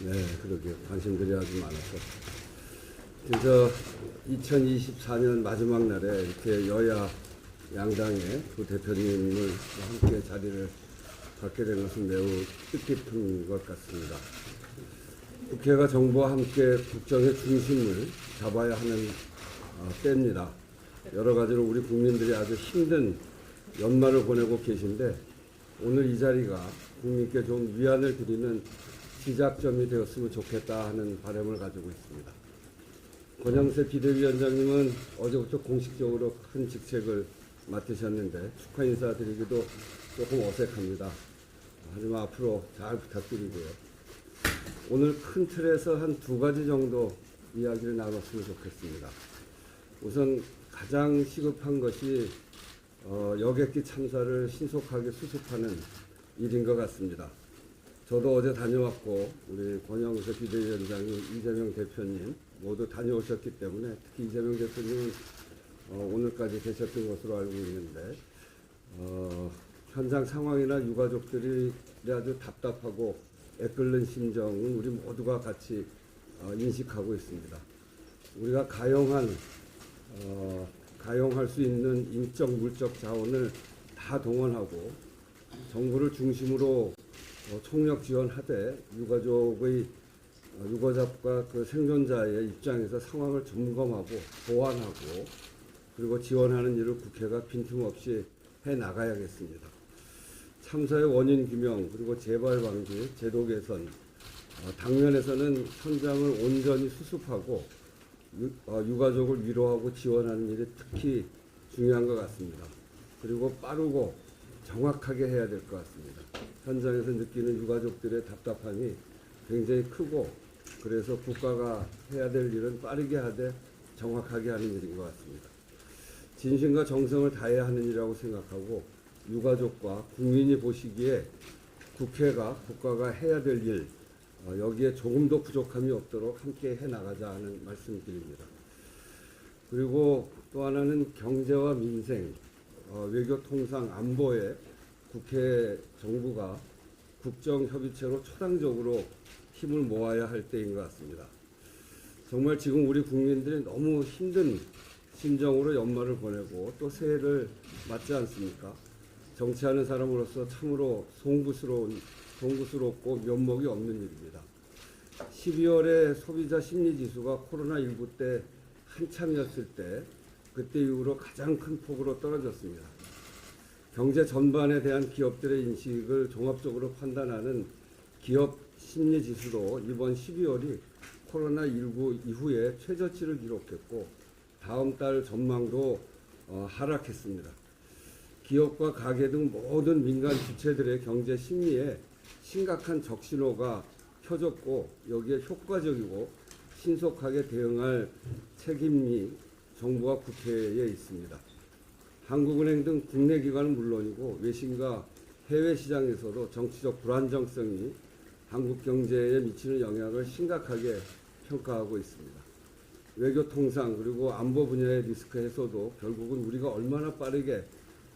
네, 그러게요. 관심들이 아주 많아서. 그래서 2024년 마지막 날에 이렇게 여야 양당의 두 대표님을 함께 자리를 갖게 된 것은 매우 뜻깊은 것 같습니다. 국회가 정부와 함께 국정의 중심을 잡아야 하는 때입니다. 여러 가지로 우리 국민들이 아주 힘든 연말을 보내고 계신데 오늘 이 자리가 국민께 좀 위안을 드리는 시작점이 되었으면 좋겠다 하는 바람을 가지고 있습니다. 권영세 비대위원장님은 어제부터 공식적으로 큰 직책을 맡으셨는데 축하 인사드리기도 조금 어색합니다. 하지만 앞으로 잘 부탁드리고요. 오늘 큰 틀에서 한 두 가지 정도 이야기를 나눴으면 좋겠습니다. 우선 가장 시급한 것이 여객기 참사를 신속하게 수습하는 일인 것 같습니다. 저도 어제 다녀왔고 우리 권영세 비대위원장님, 이재명 대표님 모두 다녀오셨기 때문에 특히 이재명 대표님은 오늘까지 계셨던 것으로 알고 있는데 현장 상황이나 유가족들이 아주 답답하고 애끓는 심정은 우리 모두가 같이 인식하고 있습니다. 우리가 가용할 수 있는 인적, 물적 자원을 다 동원하고 정부를 중심으로 총력 지원하되 유가족과 그 생존자의 입장에서 상황을 점검하고 보완하고 그리고 지원하는 일을 국회가 빈틈없이 해 나가야겠습니다. 참사의 원인 규명 그리고 재발 방지, 제도 개선, 당면에서는 현장을 온전히 수습하고 유가족을 위로하고 지원하는 일이 특히 중요한 것 같습니다. 그리고 빠르고 정확하게 해야 될 것 같습니다. 현장에서 느끼는 유가족들의 답답함이 굉장히 크고 그래서 국가가 해야 될 일은 빠르게 하되 정확하게 하는 일인 것 같습니다. 진심과 정성을 다해야 하는 일이라고 생각하고 유가족과 국민이 보시기에 국가가 해야 될 일, 여기에 조금도 부족함이 없도록 함께 해나가자 하는 말씀드립니다. 그리고 또 하나는 경제와 민생, 외교 통상 안보에 국회 정부가 국정협의체로 초당적으로 힘을 모아야 할 때인 것 같습니다. 정말 지금 우리 국민들이 너무 힘든 심정으로 연말을 보내고 또 새해를 맞지 않습니까? 정치하는 사람으로서 참으로 송구스럽고 면목이 없는 일입니다. 12월에 소비자 심리지수가 코로나19 때 한참이었을 때 그때 이후로 가장 큰 폭으로 떨어졌습니다. 경제 전반에 대한 기업들의 인식을 종합적으로 판단하는 기업 심리지수도 이번 12월이 코로나19 이후에 최저치를 기록했고 다음 달 전망도 하락했습니다. 기업과 가계 등 모든 민간 주체들의 경제 심리에 심각한 적신호가 켜졌고 여기에 효과적이고 신속하게 대응할 책임이 정부와 국회에 있습니다. 한국은행 등 국내 기관은 물론이고 외신과 해외 시장에서도 정치적 불안정성이 한국 경제에 미치는 영향을 심각하게 평가하고 있습니다. 외교 통상 그리고 안보 분야의 리스크 해소도 결국은 우리가 얼마나 빠르게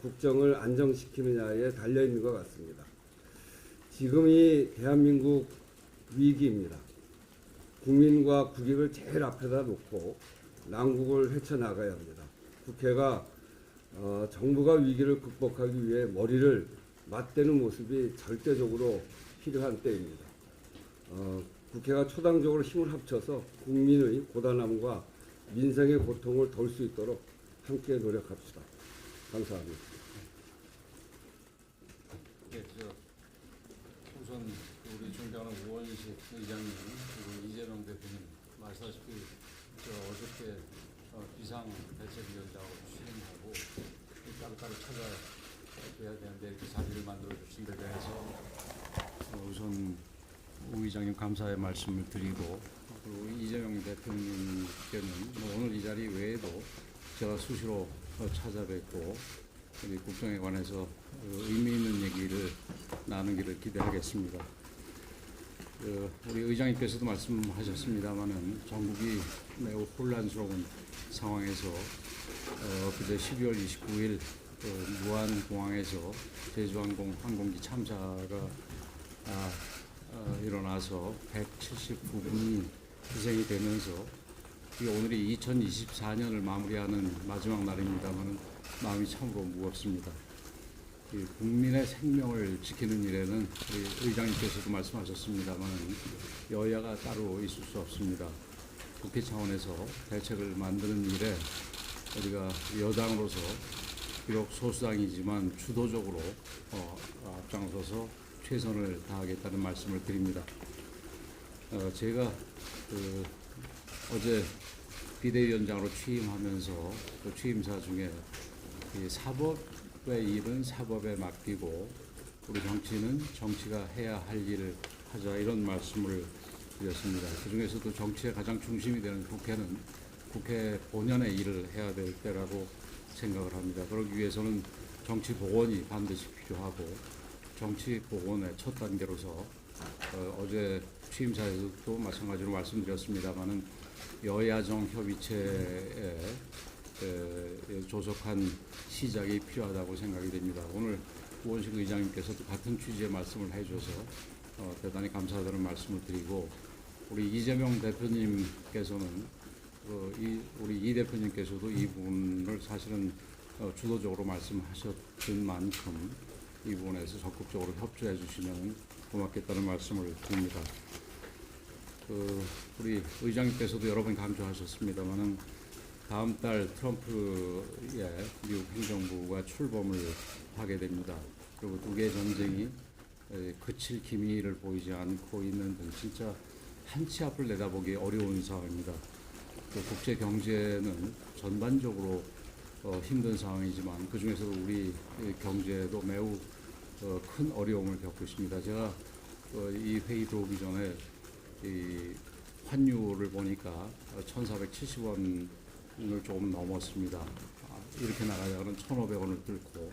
국정을 안정시키느냐에 달려있는 것 같습니다. 지금이 대한민국 위기입니다. 국민과 국익을 제일 앞에다 놓고 난국을 헤쳐나가야 합니다. 국회가 정부가 위기를 극복하기 위해 머리를 맞대는 모습이 절대적으로 필요한 때입니다. 국회가 초당적으로 힘을 합쳐서 국민의 고단함과 민생의 고통을 덜 수 있도록 함께 노력합시다. 감사합니다. 네, 우선 우리 존경하는 우원식 의장님 그리고 이재명 대표님 말씀하셨듯이 어저께 비상대책위원장으로 취임하고 따로따로 찾아뵈야 되는데 이렇게 자리를 만들어 주신 데 대해서 우선 우 의장님 감사의 말씀을 드리고 그리고 이재명 대표님께는 오늘 이 자리 외에도 제가 수시로 찾아뵙고 우리 국정에 관해서 의미 있는 얘기를 나누기를 기대하겠습니다. 우리 의장님께서도 말씀하셨습니다마는 전국이 매우 혼란스러운 상황에서 그제 12월 29일 무안공항에서 제주항공 항공기 참사가 일어나서 179분이 희생이 되면서 이 오늘이 2024년을 마무리하는 마지막 날입니다만 마음이 참으로 무겁습니다. 이 국민의 생명을 지키는 일에는 우리 의장님께서도 말씀하셨습니다만 여야가 따로 있을 수 없습니다. 국회 차원에서 대책을 만드는 일에 우리가 여당으로서 비록 소수당이지만 주도적으로 앞장서서 최선을 다하겠다는 말씀을 드립니다. 제가 어제 비대위원장으로 취임하면서 그 취임사 중에 이 사법의 일은 사법에 맡기고 우리 정치는 정치가 해야 할 일을 하자 이런 말씀을 드렸습니다. 그 중에서도 정치의 가장 중심이 되는 국회는 국회 본연의 일을 해야 될 때라고 생각을 합니다. 그러기 위해서는 정치 복원이 반드시 필요하고 정치 복원의 첫 단계로서 어제 취임사에서도 마찬가지로 말씀드렸습니다마는 여야정 협의체에 조속한 시작이 필요하다고 생각이 됩니다. 오늘 우원식 의장님께서도 같은 취지의 말씀을 해주셔서 대단히 감사하다는 말씀을 드리고 우리 이재명 대표님께서는 우리 이 대표님께서도 이 부분을 사실은 주도적으로 말씀하셨던 만큼 이 부분에서 적극적으로 협조해 주시면 고맙겠다는 말씀을 드립니다. 우리 의장님께서도 여러 번 강조하셨습니다만은 다음 달 트럼프의 미국 행정부가 출범을 하게 됩니다. 그리고 두 개의 전쟁이 그칠 기미를 보이지 않고 있는 등 진짜 한치 앞을 내다보기 어려운 상황입니다. 국제 경제는 전반적으로 힘든 상황이지만 그 중에서도 우리 경제도 매우 큰 어려움을 겪고 있습니다. 제가 이 회의 들어오기 전에 이 환율을 보니까 1,470원을 조금 넘었습니다. 이렇게 나가자면 1,500원을 뚫고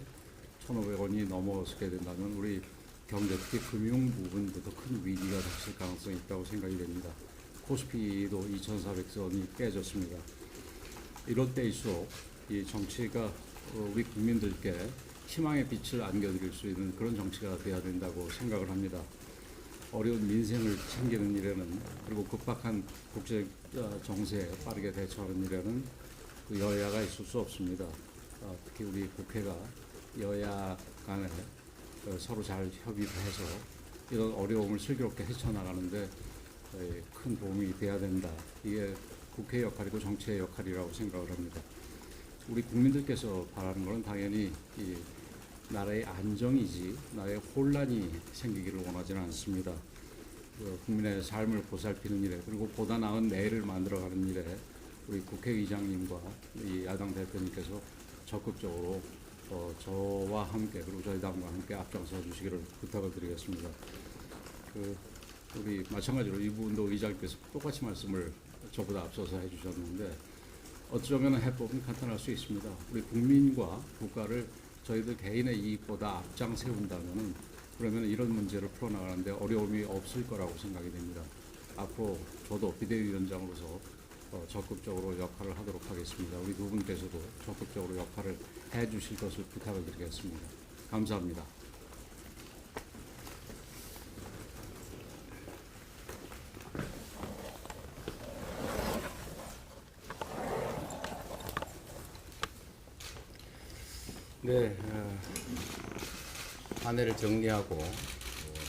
1,500원이 넘어서게 된다면 우리 경제 특히 금융 부분도 더 큰 위기가 닥칠 가능성이 있다고 생각이 됩니다. 코스피도 2,400선이 깨졌습니다. 이럴 때일수록 이 정치가 우리 국민들께 희망의 빛을 안겨드릴 수 있는 그런 정치가 되어야 된다고 생각을 합니다. 어려운 민생을 챙기는 일에는 그리고 급박한 국제 정세에 빠르게 대처하는 일에는 그 여야가 있을 수 없습니다. 특히 우리 국회가 여야 간에 서로 잘 협의를 해서 이런 어려움을 슬기롭게 헤쳐나가는데 큰 도움이 돼야 된다. 이게 국회의 역할이고 정치의 역할이라고 생각을 합니다. 우리 국민들께서 바라는 것은 당연히 이 나라의 안정이지 나라의 혼란이 생기기를 원하지는 않습니다. 국민의 삶을 보살피는 일에 그리고 보다 나은 내일을 만들어가는 일에 우리 국회의장님과 이 야당 대표님께서 적극적으로 저와 함께 그리고 저희 당과 함께 앞장서 주시기를 부탁을 드리겠습니다. 우리 마찬가지로 이 부분도 의장님께서 똑같이 말씀을 저보다 앞서서 해주셨는데 어쩌면 해법은 간단할 수 있습니다. 우리 국민과 국가를 저희들 개인의 이익보다 앞장 세운다면은 그러면 이런 문제를 풀어나가는데 어려움이 없을 거라고 생각이 됩니다. 앞으로 저도 비대위원장으로서 적극적으로 역할을 하도록 하겠습니다. 우리 두 분께서도 적극적으로 역할을 해 주실 것을 부탁을 드리겠습니다. 감사합니다. 네, 한 해를 정리하고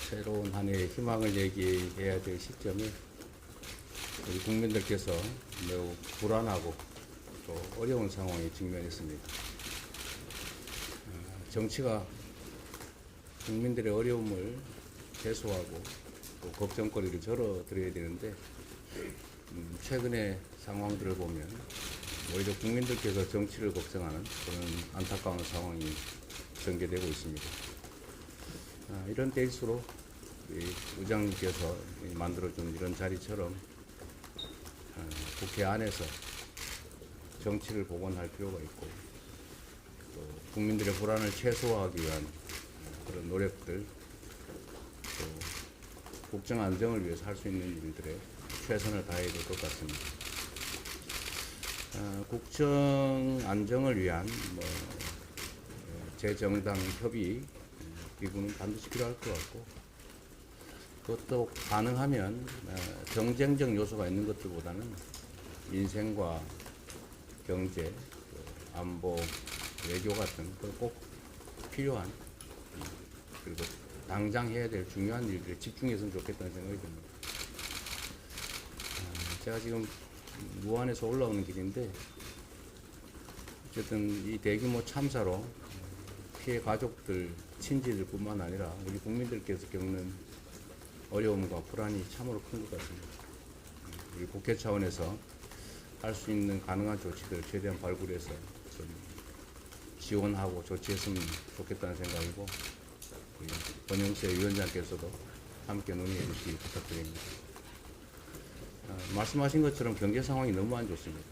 새로운 한 해의 희망을 얘기해야 될 시점에 우리 국민들께서 매우 불안하고 또 어려운 상황에 직면했습니다. 정치가 국민들의 어려움을 해소하고 또 걱정거리를 절어드려야 되는데 최근의 상황들을 보면 오히려 국민들께서 정치를 걱정하는 그런 안타까운 상황이 전개되고 있습니다. 이런 때일수록 의장님께서 만들어준 이런 자리처럼 국회 안에서 정치를 복원할 필요가 있고 또 국민들의 불안을 최소화하기 위한 그런 노력들 또 국정 안정을 위해서 할 수 있는 일들에 최선을 다해야 될 것 같습니다. 국정 안정을 위한 재정당 협의 기구는 반드시 필요할 것 같고 그것도 가능하면 경쟁적 요소가 있는 것들보다는 민생과 경제, 그 안보, 외교 같은 꼭 필요한 그리고 당장 해야 될 중요한 일들에 집중했으면 좋겠다는 생각이 듭니다. 제가 지금 무안에서 올라오는 길인데 어쨌든 이 대규모 참사로 피해 가족들, 친지들뿐만 아니라 우리 국민들께서 겪는 어려움과 불안이 참으로 큰 것 같습니다. 우리 국회 차원에서 할 수 있는 가능한 조치들 최대한 발굴해서 좀 지원하고 조치했으면 좋겠다는 생각이고 우리 권영세 위원장께서도 함께 논의해 주시기 부탁드립니다. 말씀하신 것처럼 경제 상황이 너무 안 좋습니다.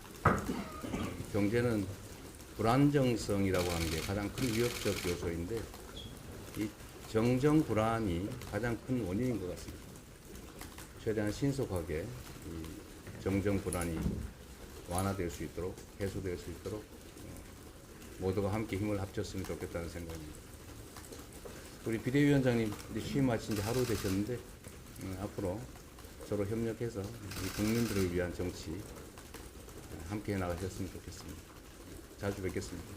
경제는 불안정성이라고 하는 게 가장 큰 위협적 요소인데 이 정정 불안이 가장 큰 원인인 것 같습니다. 최대한 신속하게 이 정정 불안이 완화될 수 있도록 해소될 수 있도록 모두가 함께 힘을 합쳤으면 좋겠다는 생각입니다. 우리 비대위원장님 취임하신 지 하루 되셨는데 앞으로 서로 협력해서 우리 국민들을 위한 정치 함께 해 나가셨으면 좋겠습니다. 자주 뵙겠습니다.